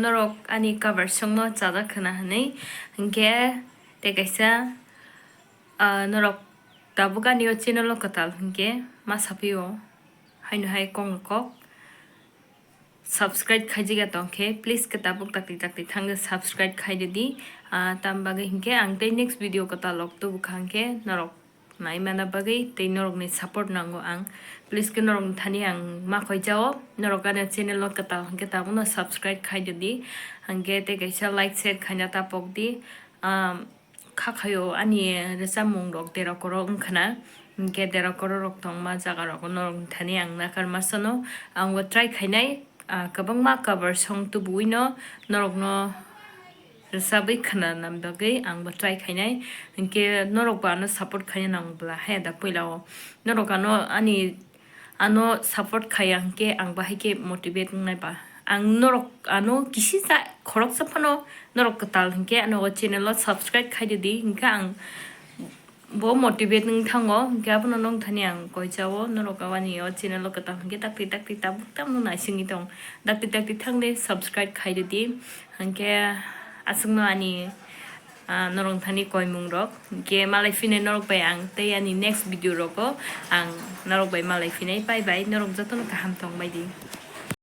norok ani cover songno chada khana hanei hingke te kaisa norok tabuka niyo channel lo katal hingke ma sapio haino hai kong subscribe khajiga tongke please katabuk takti thang subscribe khaididi tambaga hingke ang te next video katalok tu bukhangke norok nai mana bagai te norok ni support nango ang please ke norok thani ang ma khoi jao norok ana channel lo katal hingke tabuno subscribe khaididi hangke te kaisa like share khaina tapok di khakhayo ani resamung rok dera korok khana hingke dera korok tong ma jaga rok norok thani ang nakar masono ang wo try khainai kabang ma cover song tu buino norok no sabai khana nam bagai ang ba try khainai hingke norok ba no support khaina nang bla he da poilao norok ano support khayang ke ang ba hike motivate ngai ba ang norok ano kisi sa khorok sapano norok katal hingke ano channel lo subscribe khaidi hingka ang bo motivate nung thango gabno nong thani ang koi jawo norok awani o channel lo katal hingke takti tabuk tam no nai singi tong takti thangle subscribe khaidi hingke asungno ani norong thani koi mungrok ke malai fine norok bai ang te ani next video roko ang norok bai malai fine bye bye norok jotono kaham tong bai di